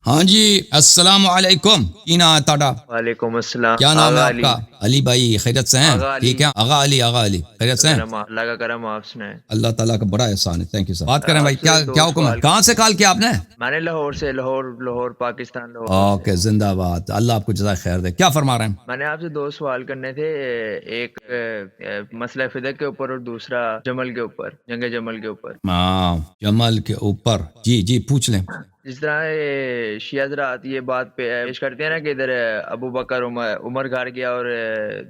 ہاں جی، السلام علیکم، کی نام ہے تاڑا؟ وعلیکم السلام. کیا نام ہے آغا آپ علی. کا؟ علی بھائی خیریت سے ہیں؟ آغا علی. ٹھیک ہے، آغا علی، آغا علی خیریت سے ہیں؟ اللہ کا کرم آپ سنائیں. اللہ تعالیٰ کا بڑا احسان ہے، تھینک یو سر. بات کریں آپ بھائی، سے کیا دو حکم ہے؟ سوال. کہاں سے کال کیا آپ نے؟ میں نے لاہور پاکستان لاہور سے. اوکے، زندہ باد، اللہ آپ کو جزائے خیر دے. کیا فرما رہے ہیں؟ میں نے آپ سے دو سوال کرنے تھے، ایک مسئلہ فدق کے اوپر اور دوسرا جمل کے اوپر، جنگ جمل کے اوپر. ہاں، جمل کے اوپر، جی جی پوچھ لیں. جس طرح شیعہ حضرات یہ بات پیش کرتے ہیں نا کہ ادھر ابو بکر عمر گھر گیا اور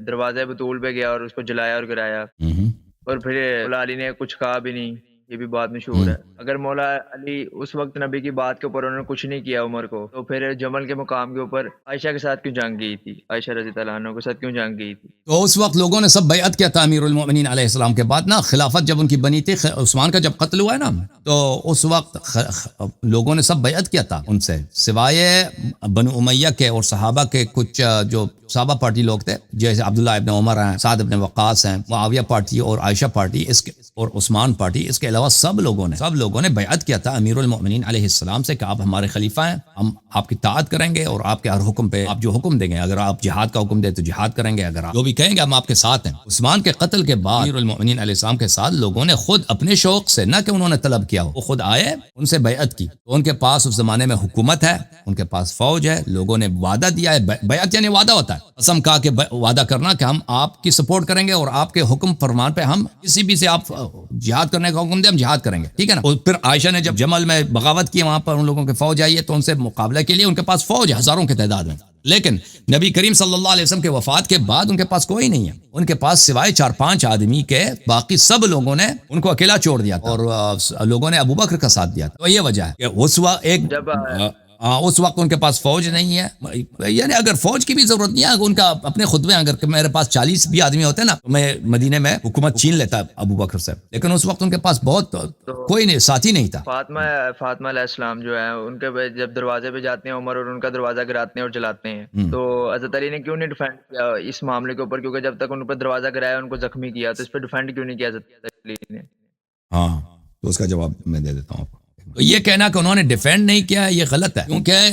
دروازے بطول پہ گیا اور اس کو جلایا اور گرایا، اور پھر مولا علی نے کچھ کہا بھی نہیں، یہ بھی بات مشہور ہے. اگر مولا علی اس وقت نبی کی بات کے اوپر انہوں نے کچھ نہیں کیا عمر کو، تو پھر جمل کے مقام کے اوپر عائشہ کے ساتھ کیوں جنگ کی تھی؟ عائشہ رضی اللہ عنہ کے ساتھ کیوں جنگ کی تھی؟ تو اس وقت لوگوں نے سب بیعت کیا تھا امیر المؤمنین علیہ السلام کے بعد نا، خلافت جب ان کی بنی تھی، عثمان کا جب قتل ہوا ہے نا، تو اس وقت لوگوں نے سب بیعت کیا تھا ان سے، سوائے بنو امیہ کے اور صحابہ کے کچھ جو صحابہ پارٹی لوگ تھے، جیسے عبداللہ ابن عمر ہیں، سعد ابن وقاص ہیں، معاویہ پارٹی اور عائشہ پارٹی اور عثمان پارٹی، اس کے علاوہ سب لوگوں نے بیعت کیا تھا امیر المؤمنین علیہ السلام سے کہ آپ ہمارے خلیفہ ہیں، ہم آپ کی اطاعت کریں گے اور آپ کے ہر حکم پہ آپ جو حکم دیں گے، اگر آپ جہاد کا حکم دیں تو جہاد کریں گے، اگر آپ جو بھی کہیں گے ہم آپ کے ساتھ ہیں. عثمان کے قتل کے بعد امیر المؤمنین علیہ السلام کے ساتھ لوگوں نے خود اپنے شوق سے، نہ کہ انہوں نے طلب کیا ہو، وہ خود آئے، ان سے بیعت کی. تو ان کے پاس اس زمانے میں حکومت ہے، ان کے پاس فوج ہے، لوگوں نے وعدہ دیا ہے. بیعت یعنی وعدہ ہوتا ہے، قسم کہا کہ وعدہ کرنا کہ ہم آپ کی سپورٹ کریں گے اور آپ کے حکم فرمان پہ ہم کسی بھی سے آپ جہاد کرنے کا حکم دیں ہم جہاد کریں گے، ٹھیک ہے نا. اور پھر عائشہ نے جب جمل میں بغاوت کی، وہاں پر ان لوگوں کے فوج آئی ہے، تو ان سے مقابلہ کے لیے ان کے پاس فوج ہے ہزاروں کی تعداد میں، لیکن نبی کریم صلی اللہ علیہ وسلم کے وفات کے بعد ان کے پاس کوئی نہیں ہے. ان کے پاس سوائے 4-5 آدمی کے باقی سب لوگوں نے ان کو اکیلا چھوڑ دیا تھا، اور لوگوں نے ابو بکر کا ساتھ دیا تھا. تو یہ وجہ ہے کہ اس وقت ان کے پاس فوج نہیں ہے. یعنی اگر فوج کی بھی ضرورت نہیں ہے، اگر ان کا اپنے خطبے، اگر میرے پاس 40 بھی آدمی ہوتے نا، تو میں مدینے میں حکومت چھین لیتا ابو بکر سے، لیکن اس وقت ان کے پاس بہت کوئی نہیں، ساتھی نہیں تھا. فاطمہ علیہ السلام جو ہے ان کے جب دروازے پہ جاتے ہیں عمر اور ان کا دروازہ گراتے ہیں اور جلاتے ہیں، تو حضرت علی نے کیوں نہیں ڈیفینڈ کیا اس معاملے کے اوپر؟ کیونکہ جب تک ان پر دروازہ گرایا ان کو زخمی کیا، تو اس پہ ڈیفینڈ کیوں نہیں کیا حضرت علی نے؟ ہاں، تو اس کا جواب میں دے دیتا ہوں آپ کو. تو یہ کہنا کہ انہوں نے ڈیفینڈ نہیں کیا یہ غلط ہے، کیونکہ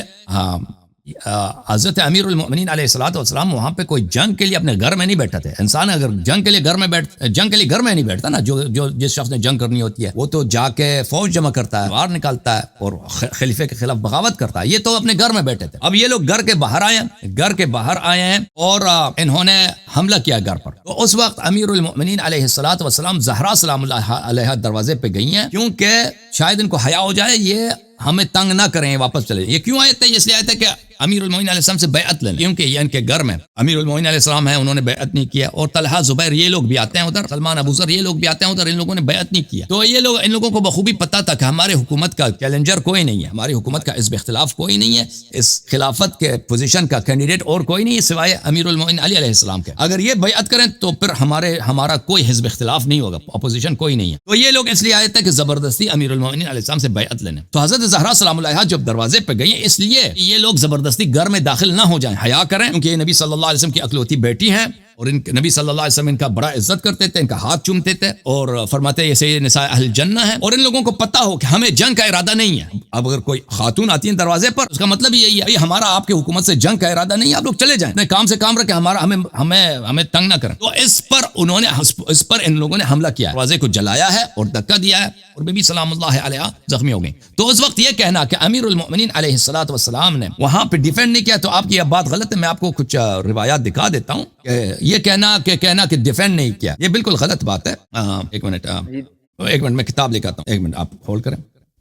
حضرت امیر المؤمنین علیہ الصلوۃ والسلام وہاں پہ کوئی جنگ کے لیے اپنے گھر میں نہیں بیٹھا تھے. انسان اگر جنگ کے لیے گھر میں نہیں بیٹھتا نا، جو جس شخص نے جنگ کرنی ہوتی ہے وہ تو جا کے فوج جمع کرتا ہے، وار نکالتا ہے اور خلیفے کے خلاف بغاوت کرتا ہے. یہ تو اپنے گھر میں بیٹھے تھے. اب یہ لوگ گھر کے باہر آئے ہیں اور انہوں نے حملہ کیا گھر پر. تو اس وقت امیر المؤمنین علیہ الصلوۃ والسلام زہرا سلام اللہ علیہا دروازے پہ گئی ہیں، کیونکہ شاید ان کو حیا ہو جائے، یہ ہمیں تنگ نہ کریں، واپس چلے. یہ کیوں آئے تھے؟ اس لیے آئے تھے کہ امیر المؤمنین علیہ السلام سے بیعت لیں، کیونکہ یہ ان کے گھر میں امیر المؤمنین علیہ السلام ہیں، انہوں نے بیعت نہیں کیا. اور طلحہ زبیر یہ لوگ بھی آتے ہیں ادھر، سلمان ابو ذر یہ لوگ بھی آتے ہیں ادھر، ان لوگوں نے بیعت نہیں کیا. تو ان لوگوں کو بخوبی پتہ تھا کہ ہمارے حکومت کا چیلنجر کوئی نہیں ہے، ہماری حکومت کا حزب اختلاف کوئی نہیں ہے، اس خلافت کے پوزیشن کا کینڈیڈیٹ اور کوئی نہیں ہے سوائے امیر المؤمنین علی علیہ السلام کے. اگر یہ بیعت کریں تو پھر ہمارا کوئی حزب اختلاف نہیں ہوگا، اپوزیشن کوئی نہیں ہے. تو یہ لوگ اس لیے آئے تھے کہ زبردستی امیر المؤمنین علیہ السلام سے بیعت لینے. تو حضرت زہرا سلام اللہ جب دروازے پہ گئی، اس لیے یہ لوگ زبردستی گھر میں داخل نہ ہو جائیں، حیا کریں، کیونکہ یہ نبی صلی اللہ علیہ وسلم کی اکلوتی بیٹی ہیں، اور نبی صلی اللہ علیہ وسلم ان کا بڑا عزت کرتے تھے، ان کا ہاتھ چومتے تھے اور فرماتے یہ سید نساء اہل جنہ ہے. اور ان لوگوں کو پتہ ہو کہ ہمیں جنگ کا ارادہ نہیں ہے. اب اگر کوئی خاتون آتی ہے دروازے پر، اس کا مطلب یہی ہے ہمارا آپ کی حکومت سے جنگ کا ارادہ نہیں ہے، آپ لوگ چلے جائیں، اپنے کام سے کام رکھیں، ہمیں تنگ نہ کریں. تو اس پر ان لوگوں نے حملہ کیا، دروازے کو جلایا ہے اور دھکا دیا ہے، اور بی بی سلام اللہ علیہا زخمی ہو گئی. تو اس وقت یہ کہنا کہ امیر المؤمنین علیہ الصلوۃ والسلام نے وہاں پہ ڈیفینڈ نہیں کیا، تو آپ کی یہ بات غلط ہے. میں آپ کو کچھ روایات دکھا دیتا ہوں کہ یہ کہنا کہ ڈیفینڈ نہیں کیا، یہ بالکل غلط بات ہے. ایک منٹ میں کتاب لے کے آتا ہوں، ایک منٹ آپ کھول کریں.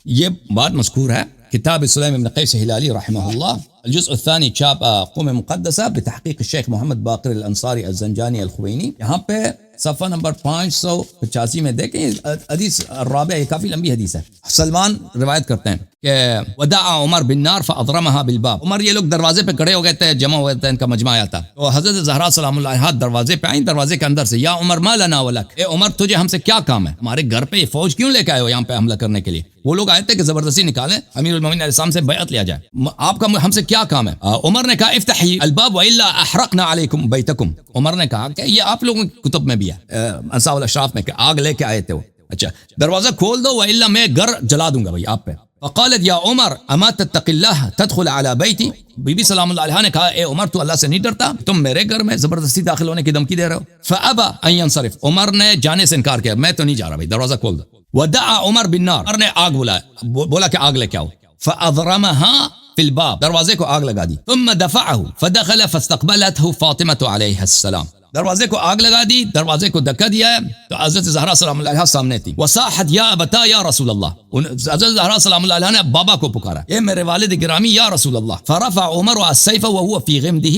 یہ بات مذکور ہے کتاب سلیم بن قیس ہلالی رحمہ اللہ، الجزء الثانی، چھاپ قم مقدسہ بتحقیق الشیخ محمد باقر الانصاری الزنجانی الخوینی. یہاں پہ صفحہ نمبر 585 میں دیکھیں، حدیث الرابع، یہ کافی لمبی حدیث ہے. سلمان روایت کرتے ہیں کہ ودعا عمر بالنار فاضرمها بالباب. عمر یہ لوگ دروازے پہ کھڑے ہو گئے تھے، جمع ہوئے تھے، ان کا مجمع آیا تھا. تو حضرت زہرا سلام اللہ علیہا دروازے پہ آئیں، دروازے کے اندر سے، یا عمر ما لنا ولک، اے عمر تجھے ہم سے کیا کام ہے؟ ہمارے گھر پہ یہ فوج کیوں لے کے آئے ہو یہاں پہ حملہ کرنے کے لیے؟ وہ لوگ آئے تھے کہ زبردستی نکالیں، امیر المؤمنین علیہ السلام سے بیعت لیا جائے، آپ کا ہم سے کیا کام ہے؟ عمر نے کہا افتحی الباب والا احرقنا علیکم بیتکم. عمر نے کہا کہ یہ آپ لوگوں کی کتب میں بھی ہے، انصاف الاشراف میں، کہ آگ لے کے آئے تھے وہ. اچھا، دروازہ کھول دو والا میں گھر جلا دوں گا بھائی آپ پہ. فقالت یا عمر اما تتق اللہ تدخل علی بیتی، بی بی سلام اللہ علیہ نے کہا اے عمر تو اللہ سے نہیں ڈرتا، تم میرے گھر میں زبردستی داخل ہونے کی دھمکی دے رہے ہو. فابى ان ينصرف، عمر نے جانے سے انکار کیا، میں تو نہیں جا رہا بھائی، دروازہ کھول دو. ودعا عمر بالنار، عمر نے آگ بلایا، بولا کہ آگ لے کے آؤ. فاضرمها في الباب، دروازے کو آگ لگا دی. ثم دفعه فدخل فاستقبلته فاطمة علیہ السلام، دروازے کو آگ لگا دی، دروازے کو دھکا دیا ہے تو حضرت زہرا سلام اللہ علیہ سامنے تھی. وصاحت یا ابتا یا رسول اللہ، حضرت زہرا سلام اللہ علیہ نے بابا کو پکارا، اے میرے والد گرامی یا رسول اللہ. فرفع عمر السيف وهو في غمده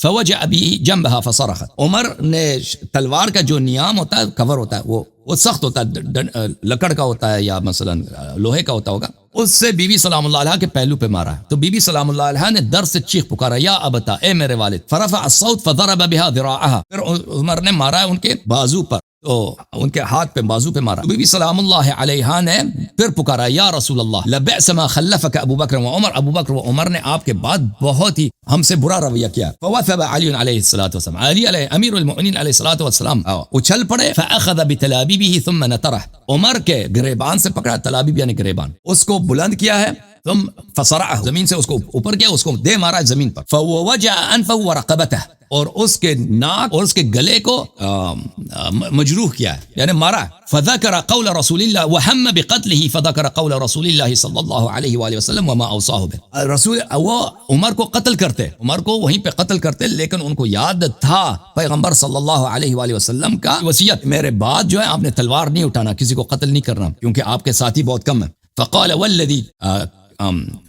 فوجع به جنبها فصرخت، عمر نے تلوار کا جو نیام ہوتا ہے، کور ہوتا ہے، وہ سخت ہوتا ہے، لکڑ کا ہوتا ہے یا مثلا لوہے کا ہوتا ہوگا، اس سے بی بی سلام اللہ علیہ کے پہلو پہ مارا. تو بی بی سلام اللہ علیہ نے درد سے چیخ پکارا یا ابتا، اے میرے والد. فرفع الصوت فضرب بها ذراعها، پھر عمر نے مارا ان کے بازو پر، تو ان کے ہاتھ پہ بازو پہ مارا. بی بی سلام اللہ علیہ نے پھر پکارا یا رسول اللہ لبئس ما خلفك ابو بکر و عمر، ابو بکر و عمر نے آپ کے بعد بہت ہی ہم سے برا رویہ کیا. فوثب علی علیہ الصلوۃ والسلام، علی علیہ امیر المؤمنین علیہ الصلوۃ والسلام اچھل پڑے. فاخذ بتلابیبه ثم نطره، عمر کے گریبان سے پکڑا، تلابیب یعنی گریبان، اس کو بلند کیا ہے، ثم فصرعه، زمین سے اس کو اوپر کیا، اس کو دے مارا زمین پر. فوجع انفه ورقبته، اور اس کے ناک اور اس کے گلے کو مجروح کیا ہے یعنی مارا. فذكر قول رسول اللہ وهم بقتله، فذكر قول رسول اللہ صلی اللہ علیہ وآلہ وسلم وما اوصاه به، رسول وہ عمر کو قتل کرتے، عمر کو وہیں پہ قتل کرتے، لیکن ان کو یاد تھا پیغمبر صلی اللہ علیہ وآلہ وسلم کا وصیت، میرے بعد جو ہے آپ نے تلوار نہیں اٹھانا، کسی کو قتل نہیں کرنا کیونکہ آپ کے ساتھی بہت کم ہیں. فقال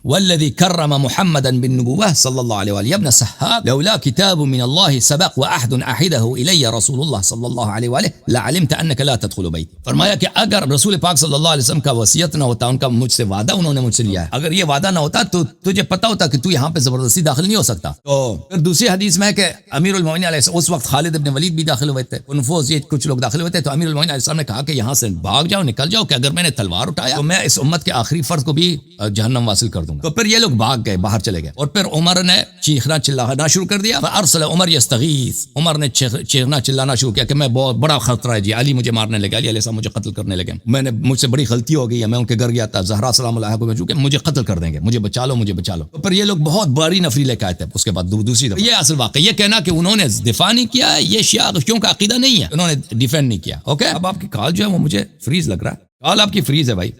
والذي كرم محمدا بالنبوة صلى الله عليه وآله ابن سحاب لولا كتاب من الله سبق وأحد أحده إلي رسول الله صلى الله عليه وآله لعلمت أنك لا تدخل بيتي. فرمایا کہ اگر رسول پاک صلی اللہ علیہ وسلم کا وصیت نہ ہوتا، ان کا مجھ سے وعدہ انہوں نے مجھ سے لیا ہے، اگر یہ وعدہ نہ ہوتا تو تجھے پتا ہوتا کہ تو یہاں پہ زبردستی داخل نہیں ہو سکتا. تو پھر دوسری حدیث میں ہے کہ امیر المومنین علیہ السلام، اس وقت خالد ابن ولید بھی داخل ہوئے تھے، انفوز یہ کچھ لوگ داخل ہوئے تھے، تو امیر المومنین علیہ السلام نے کہا کہ یہاں سے بھاگ جاؤ، نکل جاؤ، کہ اگر میں نے تلوار اٹھایا تو میں اس امت کے آخری فرد کو بھی جہنم واصل کر دوں گا. تو پھر یہ لوگ بھاگ گئے، باہر چلے گئے، اور پھر عمر نے چیخنا چلانا شروع کر دیا. فارسل عمر یستغیث، عمر نے چیخنا چلانا شروع کیا کہ میں بہت بڑا خطرہ ہے جی، علی مجھے مارنے لگے، علی علیہ السلام مجھے قتل کرنے لگے، مجھ سے بڑی غلطی ہو گئی ہے، میں ان کے گھر گیا تھا، زہرا سلام اللہ کو بھیجوں کہ مجھے قتل کر دیں گے، مجھے بچا لو، مجھے بچا لو. تو پھر یہ لوگ بہت بڑی نفری لے کے آئے تھے. اس کے بعد دوسری دفعہ یہ اصل واقعہ، یہ کہنا کہ انہوں نے دفاع نہیں کیا، یہ شیعوں کا عقیدہ نہیں ہے، انہوں نے ڈیفینڈ نہیں کیا. اوکے، اب آپ کی کال جو ہے وہ مجھے فریز لگ رہا ہے، کال آپ کی فریز ہے بھائی.